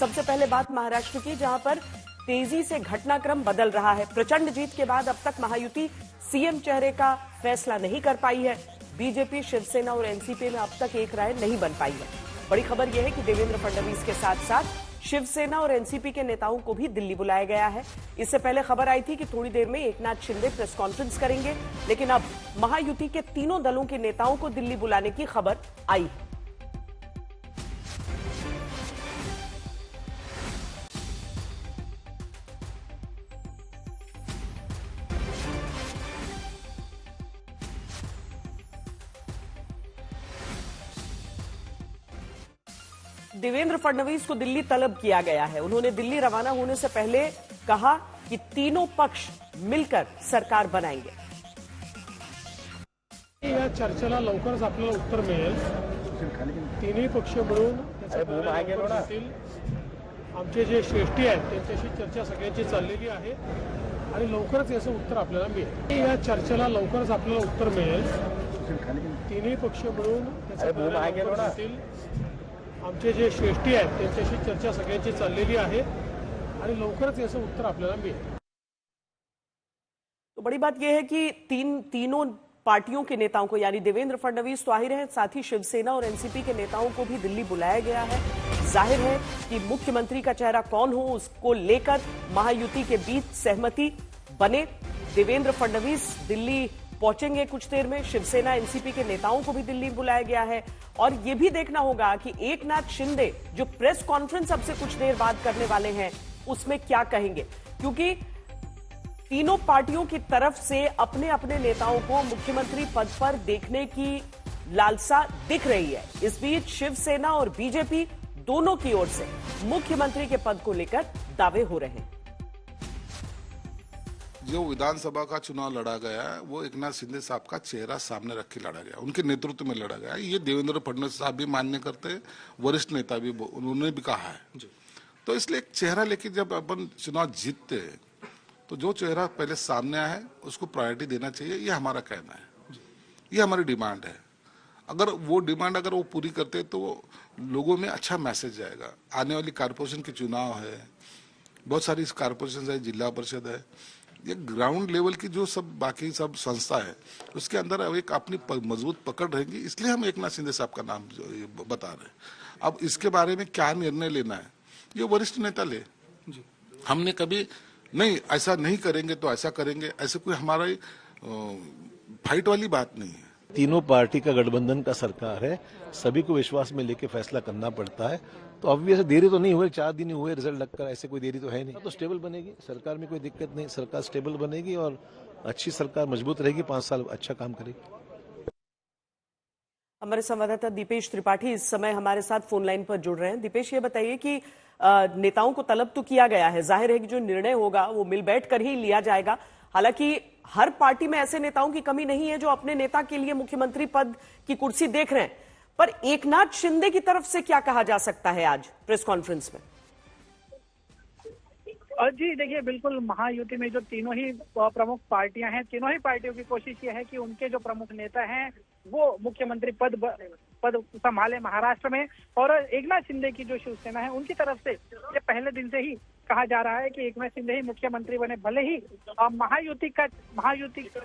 सबसे पहले बात महाराष्ट्र की, जहां पर तेजी से घटनाक्रम बदल रहा है। प्रचंड जीत के बाद अब तक महायुति सीएम चेहरे का फैसला नहीं कर पाई है। बीजेपी, शिवसेना और एनसीपी में अब तक एक राय नहीं बन पाई है। बड़ी खबर यह है कि देवेंद्र फडणवीस के साथ साथ शिवसेना और एनसीपी के नेताओं को भी दिल्ली बुलाया गया है। इससे पहले खबर आई थी कि थोड़ी देर में एकनाथ शिंदे प्रेस कॉन्फ्रेंस करेंगे, लेकिन अब महायुति के तीनों दलों के नेताओं को दिल्ली बुलाने की खबर आई है। देवेंद्र फडणवीस को दिल्ली तलब किया गया है। उन्होंने दिल्ली रवाना होने से पहले कहा कि तीनों पक्ष मिलकर सरकार बनाएंगे। या चर्चेला लवकरच आपल्याला उत्तर मिळेल। तीनही पक्ष मिळून आमचे जे श्रेष्ठी आहेत त्यांच्याशी चर्चा सगळ्यांची चाललेली आहे आणि लवकरच याचं उत्तर आपल्याला मिळेल। या चर्चेला लवकरच आपल्याला उत्तर मिळेल। तीनही पक्ष मिळून आमचे जे श्रेष्ठी आहेत त्यांच्याशी चर्चा सगळ्यांची चाललेली आहे आणि लवकरच याचं उत्तर आपल्याला मिळेल। तो बड़ी बात यह है कि तीनों पार्टियों के नेताओं को, यानी देवेंद्र फडणवीस तो आ ही रहे, साथ ही शिवसेना और एनसीपी के नेताओं को भी दिल्ली बुलाया गया है। जाहिर है कि मुख्यमंत्री का चेहरा कौन हो, उसको लेकर महायुति के बीच सहमति बने। देवेंद्र फडणवीस दिल्ली पहुंचेंगे कुछ देर में। शिवसेना, एनसीपी के नेताओं को भी दिल्ली बुलाया गया है और यह भी देखना होगा कि एकनाथ शिंदे जो प्रेस कॉन्फ्रेंस अब से कुछ देर बाद करने वाले हैं उसमें क्या कहेंगे, क्योंकि तीनों पार्टियों की तरफ से अपने अपने नेताओं को मुख्यमंत्री पद पर देखने की लालसा दिख रही है। इस बीच शिवसेना और बीजेपी दोनों की ओर से मुख्यमंत्री के पद को लेकर दावे हो रहे हैं। जो विधानसभा का चुनाव लड़ा गया है वो एकनाथ शिंदे साहब का चेहरा सामने रख के लड़ा गया, उनके नेतृत्व में लड़ा गया। ये देवेंद्र फडणवीस साहब भी मान्य करते हैं, वरिष्ठ नेता भी उन्होंने भी कहा है। तो इसलिए एक चेहरा लेके जब अपन चुनाव जीतते हैं तो जो चेहरा पहले सामने आया है उसको प्रायोरिटी देना चाहिए, ये हमारा कहना है, ये हमारी डिमांड है। अगर वो डिमांड अगर वो पूरी करते तो लोगों में अच्छा मैसेज जाएगा। आने वाली कारपोरेशन के चुनाव है, बहुत सारी कारपोरेशन है, जिला परिषद है, ये ग्राउंड लेवल की जो सब बाकी सब संस्था है उसके अंदर एक अपनी मजबूत पकड़ रहेगी। इसलिए हम एकनाथ शिंदे साहब का नाम बता रहे हैं। अब इसके बारे में क्या निर्णय लेना है ये वरिष्ठ नेता ले। हमने कभी नहीं ऐसा नहीं करेंगे तो ऐसा करेंगे, ऐसे कोई हमारा फाइट वाली बात नहीं है। तीनों पार्टी का गठबंधन का सरकार है, सभी को विश्वास में लेके फैसला करना पड़ता है। तो ऑब्वियस देरी तो नहीं हुई, 4 दिन ही हुए रिजल्ट लगकर, ऐसे कोई देरी तो है नहीं। तो स्टेबल बनेगी सरकार में, कोई दिक्कत नहीं, सरकार स्टेबल बनेगी और अच्छी सरकार मजबूत रहेगी, 5 साल अच्छा काम करेगी। हमारे संवाददाता दीपेश त्रिपाठी इस समय हमारे साथ फोन लाइन पर जुड़ रहे हैं। दीपेश, ये बताइए कि नेताओं को तलब तो किया गया है, जाहिर है कि जो निर्णय होगा वो मिल बैठ कर ही लिया जाएगा। हालांकि हर पार्टी में ऐसे नेताओं की कमी नहीं है जो अपने नेता के लिए मुख्यमंत्री पद की कुर्सी देख रहे हैं, पर एकनाथ शिंदे की तरफ से क्या कहा जा सकता है आज प्रेस कॉन्फ्रेंस में? जी देखिए, बिल्कुल महायुति में जो तीनों ही प्रमुख पार्टियां हैं, तीनों ही पार्टियों की कोशिश ये है कि उनके जो प्रमुख नेता हैं वो मुख्यमंत्री पद संभाले महाराष्ट्र में। और एकनाथ शिंदे की जो शिवसेना है उनकी तरफ से ये पहले दिन से ही कहा जा रहा है कि एकनाथ शिंदे ही मुख्यमंत्री बने। भले ही महायुति का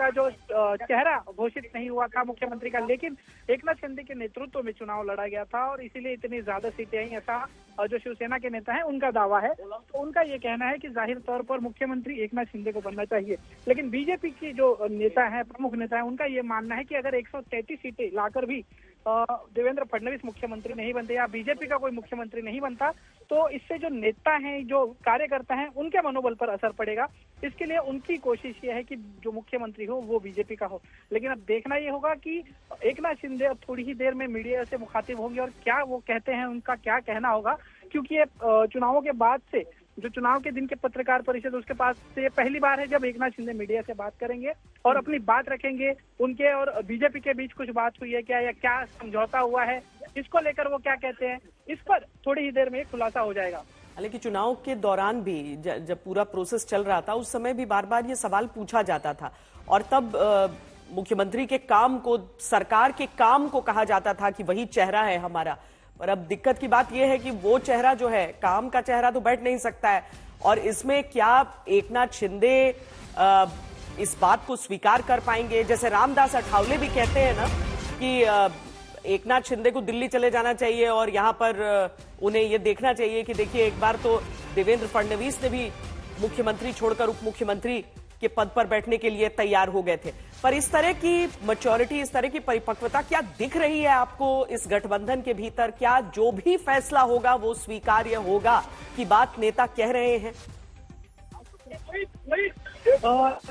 जो चेहरा घोषित नहीं हुआ था मुख्यमंत्री का, लेकिन एकनाथ शिंदे के नेतृत्व में चुनाव लड़ा गया था और इसीलिए इतनी ज्यादा सीटें आई, ऐसा जो शिवसेना के नेता हैं उनका दावा है। तो उनका ये कहना है कि जाहिर तौर पर मुख्यमंत्री एकनाथ शिंदे को बनना चाहिए। लेकिन बीजेपी की जो नेता है, प्रमुख नेता है, उनका ये मानना है कि अगर 133 सीटें लाकर भी देवेंद्र फडणवीस मुख्यमंत्री नहीं बनते या बीजेपी का कोई मुख्यमंत्री नहीं बनता तो इससे जो नेता हैं, जो कार्यकर्ता हैं, उनके मनोबल पर असर पड़ेगा। इसके लिए उनकी कोशिश ये है कि जो मुख्यमंत्री हो वो बीजेपी का हो। लेकिन अब देखना ये होगा कि एकनाथ शिंदे अब थोड़ी ही देर में मीडिया से मुखातिब होंगे और क्या वो कहते हैं, उनका क्या कहना होगा, क्योंकि ये चुनावों के बाद से जो चुनाव के दिन के पत्रकार परिषद उसके पास से पहली बार है जब एकनाथ शिंदे मीडिया से बात करेंगे और अपनी बात रखेंगे। उनके और बीजेपी के बीच कुछ बात हुई है क्या, या क्या समझौता हुआ है, इसको लेकर वो क्या कहते हैं, इस पर थोड़ी ही देर में खुलासा हो जाएगा। हालांकि चुनाव के दौरान भी जब पूरा प्रोसेस चल रहा था उस समय भी बार बार ये सवाल पूछा जाता था और तब मुख्यमंत्री के काम को, सरकार के काम को कहा जाता था कि वही चेहरा है हमारा। और अब दिक्कत की बात यह है कि वो चेहरा जो है, काम का चेहरा तो बैठ नहीं सकता है। और इसमें क्या एकनाथ शिंदे इस बात को स्वीकार कर पाएंगे? जैसे रामदास अठावले भी कहते हैं ना कि एकनाथ शिंदे को दिल्ली चले जाना चाहिए और यहां पर उन्हें यह देखना चाहिए कि देखिए, एक बार तो देवेंद्र फडणवीस ने भी मुख्यमंत्री छोड़कर उप मुख्यमंत्री के पद पर बैठने के लिए तैयार हो गए थे। पर इस तरह की मैच्योरिटी, इस तरह की परिपक्वता क्या दिख रही है आपको इस गठबंधन के भीतर? क्या जो भी फैसला होगा वो स्वीकार्य होगा की बात नेता कह रहे हैं?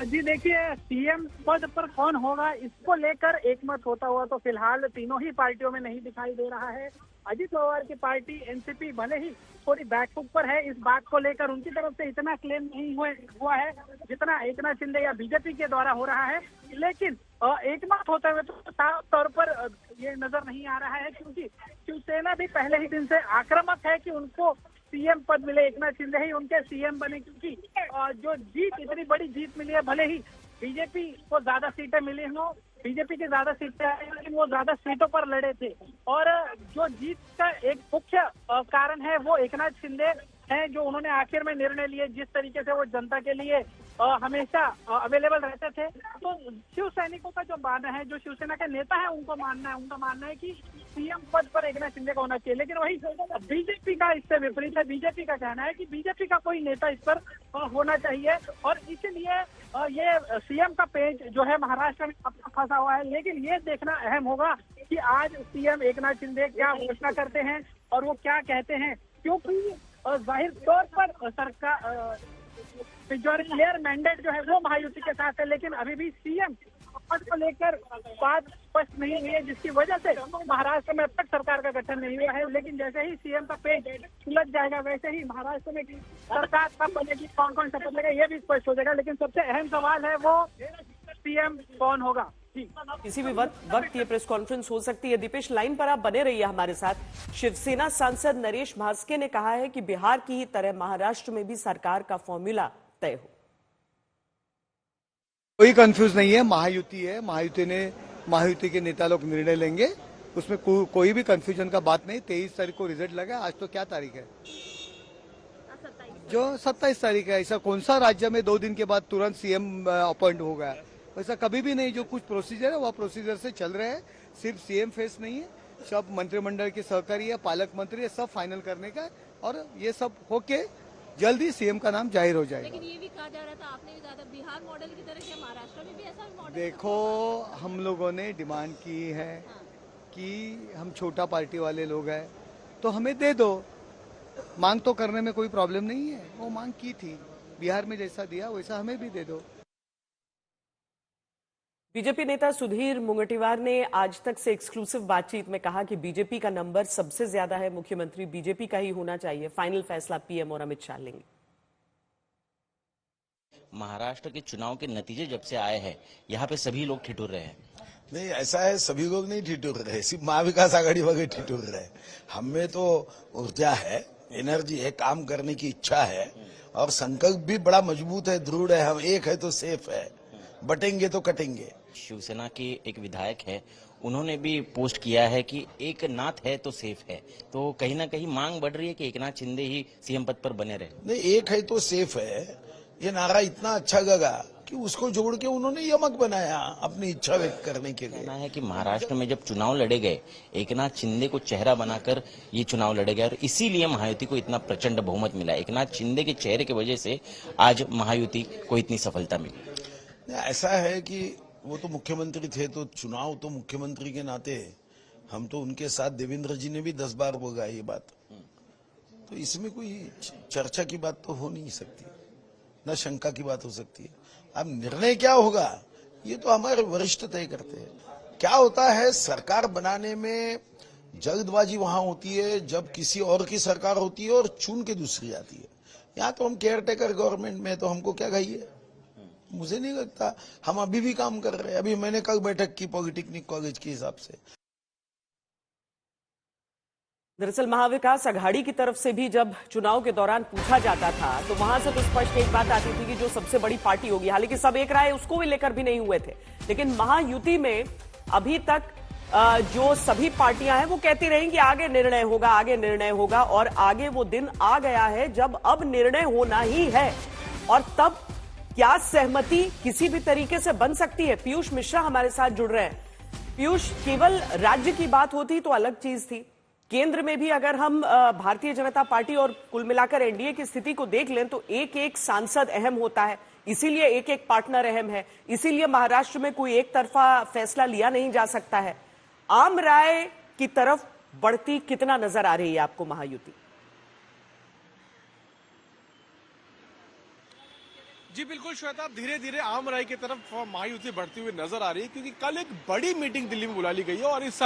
जी देखिए, सीएम पद पर कौन होगा इसको लेकर एकमत होता हुआ तो फिलहाल तीनों ही पार्टियों में नहीं दिखाई दे रहा है। अजित पवार की पार्टी एनसीपी भले ही थोड़ी बैकफुट पर है, इस बात को लेकर उनकी तरफ से इतना क्लेम नहीं हुआ है जितना एकनाथ शिंदे या बीजेपी के द्वारा हो रहा है। लेकिन एकमत होते हुए तो साफ तौर पर ये नजर नहीं आ रहा है, क्योंकि शिवसेना भी पहले ही दिन से आक्रामक है कि उनको सीएम पद मिले, एकनाथ शिंदे ही उनके सीएम बने। क्योंकि जो जीत, इतनी बड़ी जीत मिली है, भले ही बीजेपी को ज्यादा सीटें मिली हो, बीजेपी की ज्यादा सीटें आई, लेकिन वो ज्यादा सीटों पर लड़े थे। और जो जीत का एक मुख्य कारण है वो एकनाथ शिंदे हैं, जो उन्होंने आखिर में निर्णय लिए, जिस तरीके से वो जनता के लिए हमेशा अवेलेबल रहते थे। तो शिव सैनिकों का जो मानना है, जो शिवसेना के नेता है उनका मानना है कि सीएम पद पर एकनाथ शिंदे का होना चाहिए। लेकिन वही बीजेपी का इससे विपरीत है। बीजेपी का कहना है कि बीजेपी का कोई नेता इस पर होना चाहिए और इसलिए ये सीएम का पेज जो है महाराष्ट्र में अब तक फंसा हुआ है। लेकिन ये देखना अहम होगा कि आज सीएम एकनाथ शिंदे क्या घोषणा करते हैं और वो क्या कहते हैं, क्योंकि जाहिर तौर पर सरकार क्लियर मैंडेट जो है वो महायुति के साथ है, लेकिन अभी भी सीएम पद को लेकर बात स्पष्ट नहीं हुई है, जिसकी वजह से महाराष्ट्र में अब तक सरकार का गठन नहीं हुआ है। लेकिन जैसे ही सीएम का पेज सुलझ जाएगा, वैसे ही महाराष्ट्र में सरकार कब बनेगी, कौन कौन शपथ लेगा, ये भी स्पष्ट हो जाएगा। लेकिन सबसे अहम सवाल है वो सीएम कौन होगा। किसी भी वक्त ये प्रेस कॉन्फ्रेंस हो सकती है। दीपेश, लाइन पर आप बने रहिए हमारे साथ। शिवसेना सांसद नरेश म्हास्के ने कहा है कि बिहार की ही तरह महाराष्ट्र में भी सरकार का फॉर्मूला तय हो। कोई कंफ्यूज नहीं है, महायुति है, महायुति के नेता लोग निर्णय लेंगे, उसमें कोई भी कंफ्यूजन का बात नहीं। 23 तारीख को रिजल्ट लगा, आज तो क्या तारीख है? जो 27 तारीख है। ऐसा कौन सा राज्य में 2 दिन के बाद तुरंत सीएम अपॉइंट हो गया? ऐसा कभी भी नहीं। जो कुछ प्रोसीजर है वह प्रोसीजर से चल रहे हैं। सिर्फ सीएम फेस नहीं है, सब मंत्रिमंडल के सहकारी है, पालक मंत्री है, सब फाइनल करने का है और ये सब होके जल्दी सीएम का नाम जाहिर हो जाएगा। लेकिन ये भी कहा जा रहा था, आपने भी कहा था बिहार मॉडल की तरह क्या महाराष्ट्र में भी ऐसा मॉडल? देखो, हम लोगों ने डिमांड की है कि हम छोटा पार्टी वाले लोग हैं तो हमें दे दो। मांग तो करने में कोई प्रॉब्लम नहीं है, वो मांग की थी, बिहार में जैसा दिया वैसा हमें भी दे दो। बीजेपी नेता सुधीर मुंगटीवार ने आज तक से एक्सक्लूसिव बातचीत में कहा कि बीजेपी का नंबर सबसे ज्यादा है, मुख्यमंत्री बीजेपी का ही होना चाहिए, फाइनल फैसला पीएम और अमित शाह लेंगे। महाराष्ट्र के चुनाव के नतीजे जब से आए हैं, यहाँ पे सभी लोग ठिठुर रहे हैं। नहीं, ऐसा है, सभी लोग नहीं ठिठुर रहे, सिर्फ महाविकास आघाड़ी वगैरह ठिठुर रहे। हमें तो ऊर्जा है, एनर्जी है, काम करने की इच्छा है और संकल्प भी बड़ा मजबूत है, दृढ़ है। हम एक है तो सेफ है, बटेंगे तो कटेंगे। शिवसेना के एक विधायक है, उन्होंने भी पोस्ट किया है कि एक नाथ है तो सेफ है। तो कहीं ना कहीं मांग बढ़ रही है कि एकनाथ शिंदे ही सीएम पद पर बने रहे। नहीं, एक है तो सेफ है, ये नारा इतना अच्छा लगा कि उसको जोड़ के उन्होंने यमक बनाया अपनी इच्छा व्यक्त करने के लिए। कहना है कि महाराष्ट्र में जब चुनाव लड़े गए, एकनाथ शिंदे को चेहरा बनाकर ये चुनाव लड़े गए और इसीलिए महायुति को इतना प्रचंड बहुमत मिला। एकनाथ शिंदे के चेहरे की वजह से आज महायुति को इतनी सफलता मिली। ऐसा है कि वो तो मुख्यमंत्री थे, तो चुनाव तो मुख्यमंत्री के नाते हम तो उनके साथ, देवेंद्र जी ने भी 10 बार बोला ये बात, तो इसमें कोई चर्चा की बात तो हो नहीं सकती, न शंका की बात हो सकती है। अब निर्णय क्या होगा ये तो हमारे वरिष्ठ तय करते हैं। क्या होता है, सरकार बनाने में जल्दबाजी वहां होती है जब किसी और की सरकार होती है और चुन के दूसरी आती है। यहाँ तो हम केयर टेकर गवर्नमेंट में, तो हमको क्या चाहिए? मुझे नहीं लगता। हम अभी भी काम कर रहे हैं। अभी मैंने कल बैठक की पॉलिटेक्निक कॉलेज के हिसाब से। दरअसल महाविकास आघाड़ी की तरफ से भी जब चुनाव के दौरान पूछा जाता था तो वहां से तो स्पष्ट एक बात आती थी कि जो सबसे बड़ी पार्टी होगी, हालांकि सब एक राय उसको भी लेकर भी नहीं हुए थे। लेकिन महायुति में अभी तक जो सभी पार्टियां हैं वो कहती रही कि आगे निर्णय होगा, आगे निर्णय होगा, और आगे वो दिन आ गया है जब अब निर्णय होना ही है। और तब क्या सहमति किसी भी तरीके से बन सकती है? पीयूष मिश्रा हमारे साथ जुड़ रहे हैं। पीयूष, केवल राज्य की बात होती तो अलग चीज थी, केंद्र में भी अगर हम भारतीय जनता पार्टी और कुल मिलाकर एनडीए की स्थिति को देख लें तो एक एक सांसद अहम होता है, इसीलिए एक एक पार्टनर अहम है, इसीलिए महाराष्ट्र में कोई एक तरफा फैसला लिया नहीं जा सकता है। आम राय की तरफ बढ़ती कितना नजर आ रही है आपको महायुति? जी बिल्कुल श्वेता, धीरे धीरे आम राय की तरफ महायुति बढ़ती हुई नजर आ रही है, क्योंकि कल एक बड़ी मीटिंग दिल्ली में बुला ली गई है और इस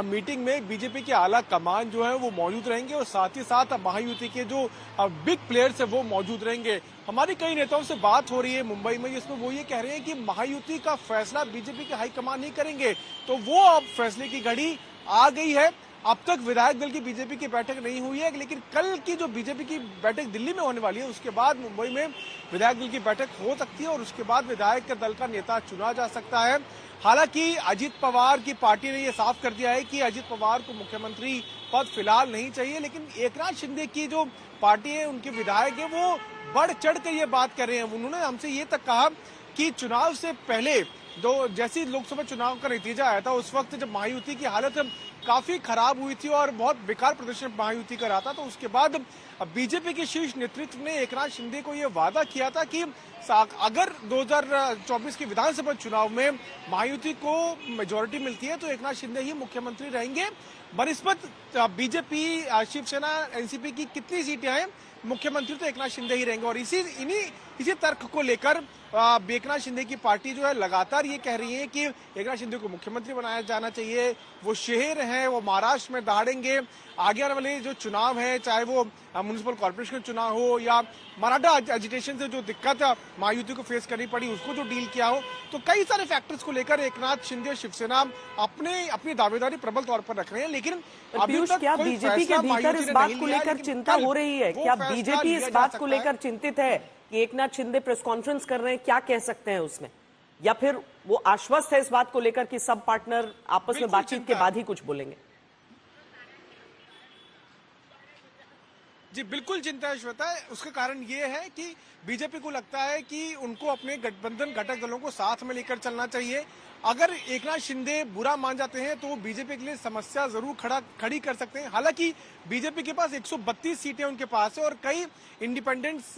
मीटिंग में बीजेपी के आला कमान जो है वो मौजूद रहेंगे और साथ ही साथ महायुति के जो बिग प्लेयर्स है वो मौजूद रहेंगे। हमारी कई नेताओं से बात हो रही है मुंबई में, जिसमें वो ये कह रहे हैं कि महायुति का फैसला बीजेपी के हाईकमान नहीं करेंगे, तो वो अब फैसले की घड़ी आ गई है। अब तक विधायक दल की बीजेपी की बैठक नहीं हुई है, लेकिन कल की जो बीजेपी की बैठक दिल्ली में होने वाली है उसके बाद मुंबई में विधायक दल की बैठक हो सकती है और उसके बाद विधायक दल का नेता चुना जा सकता है। हालांकि अजित पवार की पार्टी ने यह साफ कर दिया है कि अजित पवार को मुख्यमंत्री पद फिलहाल नहीं चाहिए, लेकिन एकनाथ शिंदे की जो पार्टी है, उनके विधायक है, वो बढ़ चढ़ कर ये बात कर रहे हैं। उन्होंने हमसे ये तक कहा कि चुनाव से पहले जैसी लोकसभा चुनाव का नतीजा आया था उस वक्त जब महायुति की हालत काफी खराब हुई थी और बहुत बेकार प्रदर्शन महायुति का रहा था, तो उसके बाद बीजेपी के शीर्ष नेतृत्व ने एकनाथ शिंदे को यह वादा किया था कि अगर 2024 के विधानसभा चुनाव में महायुति को मेजोरिटी मिलती है तो एकनाथ शिंदे ही मुख्यमंत्री रहेंगे। बनिस्बत बीजेपी, शिवसेना, एनसीपी की कितनी सीटें हैं, मुख्यमंत्री तो एकनाथ शिंदे ही रहेंगे। और इसी तर्क को लेकर एकनाथ शिंदे की पार्टी जो है लगातार ये कह रही है कि एकनाथ शिंदे को मुख्यमंत्री बनाया जाना चाहिए। वो शेर हैं, वो महाराष्ट्र में दहाड़ेंगे। आगे आने वाले जो चुनाव है, चाहे वो म्युनिसिपल कॉर्पोरेशन चुनाव हो या मराठा एजिटेशन से जो दिक्कत महायुति को फेस करनी पड़ी उसको जो डील किया हो, तो कई सारे फैक्टर्स को लेकर एकनाथ शिंदे शिवसेना अपनी दावेदारी प्रबल तौर पर रख रहे हैं। लेकिन पीयूष, क्या बीजेपी के भीतर इस बात को लेकर चिंता हो रही है? क्या बीजेपी इस बात को लेकर चिंतित है कि एकनाथ शिंदे प्रेस कॉन्फ्रेंस कर रहे हैं, क्या कह सकते हैं उसमें, या फिर वो आश्वस्त है इस बात को लेकर कि सब पार्टनर आपस में बातचीत के बाद ही कुछ बोलेंगे? जी बिल्कुल चिंता है श्वेता। उसका कारण ये है कि बीजेपी को लगता है कि उनको अपने गठबंधन घटक दलों को साथ में लेकर चलना चाहिए। अगर एकनाथ शिंदे बुरा मान जाते हैं तो वो बीजेपी के लिए समस्या जरूर खड़ी कर सकते हैं। हालांकि बीजेपी के पास 132 सीटें उनके पास है और कई इंडिपेंडेंट्स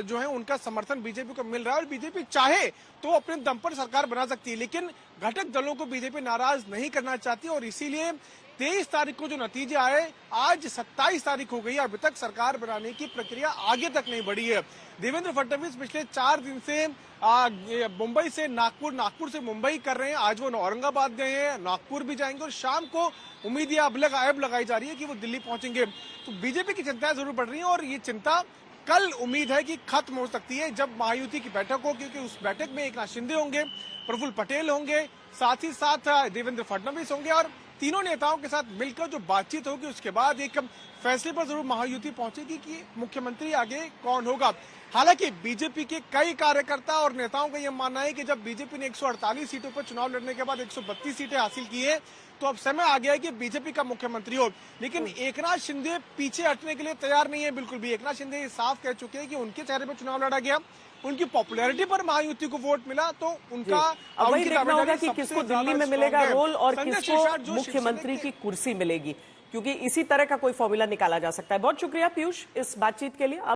जो है उनका समर्थन बीजेपी को मिल रहा है और बीजेपी चाहे तो अपने दम पर सरकार बना सकती है, लेकिन घटक दलों को बीजेपी नाराज नहीं करना चाहती और इसीलिए 23 तारीख को जो नतीजे आए, आज 27 तारीख हो गई, अभी तक सरकार बनाने की प्रक्रिया आगे तक नहीं बढ़ी है। देवेंद्र फडणवीस पिछले 4 दिन से मुंबई से नागपुर, नागपुर से मुंबई कर रहे हैं। आज वो औरंगाबाद गए हैं, नागपुर भी जाएंगे और शाम को उम्मीद अब लगाई जा रही है कि वो दिल्ली पहुंचेंगे। तो बीजेपी की चिंताएं जरूर बढ़ रही है और ये चिंता कल उम्मीद है कि खत्म हो सकती है जब महायुति की बैठक हो, क्योंकि उस बैठक में एकनाथ शिंदे होंगे, प्रफुल्ल पटेल होंगे, साथ ही साथ देवेंद्र फडणवीस होंगे और तीनों नेताओं के साथ मिलकर जो बातचीत होगी उसके बाद एक फैसले पर जरूर महायुति पहुंचेगी कि मुख्यमंत्री आगे कौन होगा। हालांकि बीजेपी के कई कार्यकर्ता और नेताओं का यह मानना है कि जब बीजेपी ने 148 सीटों पर चुनाव लड़ने के बाद 132 सीटें हासिल की है तो अब समय आ गया है कि बीजेपी का मुख्यमंत्री हो। लेकिन एकनाथ शिंदे पीछे हटने के लिए तैयार नहीं है बिल्कुल भी। एकनाथ शिंदे साफ कह चुके हैं कि उनके चेहरे पर चुनाव लड़ा गया, उनकी पॉपुलैरिटी पर महायुति को वोट मिला, तो उनका अब वही देखना होगा कि किसको दिल्ली में मिलेगा रोल और किसको मुख्यमंत्री की कुर्सी मिलेगी, क्योंकि इसी तरह का कोई फॉर्मूला निकाला जा सकता है। बहुत शुक्रिया पीयूष इस बातचीत के लिए।